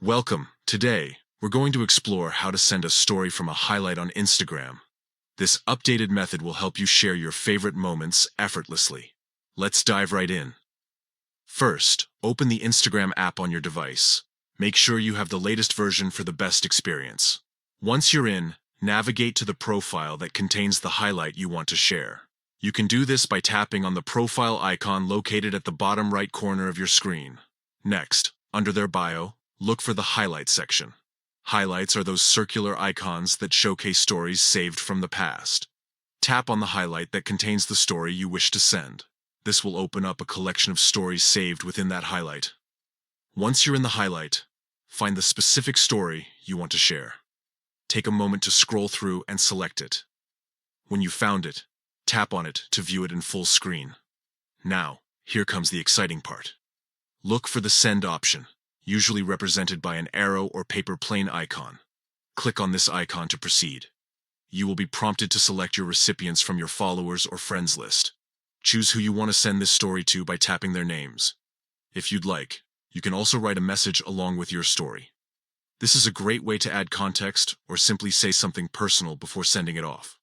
Welcome. Today, we're going to explore how to send a story from a highlight on Instagram. This updated method will help you share your favorite moments effortlessly. Let's dive right in. First, open the Instagram app on your device. Make sure you have the latest version for the best experience. Once you're in, navigate to the profile that contains the highlight you want to share. You can do this by tapping on the profile icon located at the bottom right corner of your screen. Next, under their bio, look for the Highlights section. Highlights are those circular icons that showcase stories saved from the past. Tap on the highlight that contains the story you wish to send. This will open up a collection of stories saved within that highlight. Once you're in the highlight, find the specific story you want to share. Take a moment to scroll through and select it. When you've found it, tap on it to view it in full screen. Now, here comes the exciting part. Look for the Send option, usually represented by an arrow or paper plane icon. Click on this icon to proceed. You will be prompted to select your recipients from your followers or friends list. Choose who you want to send this story to by tapping their names. If you'd like, you can also write a message along with your story. This is a great way to add context or simply say something personal before sending it off.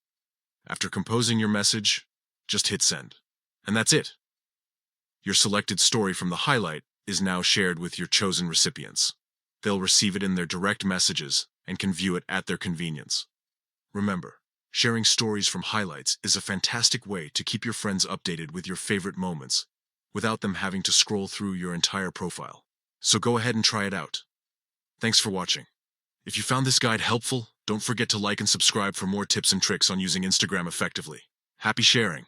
After composing your message, just hit send. And that's it. Your selected story from the highlight is now shared with your chosen recipients. They'll receive it in their direct messages and can view it at their convenience. Remember, sharing stories from highlights is a fantastic way to keep your friends updated with your favorite moments without them having to scroll through your entire profile. So go ahead and try it out. Thanks for watching. If you found this guide helpful, don't forget to like and subscribe for more tips and tricks on using Instagram effectively. Happy sharing!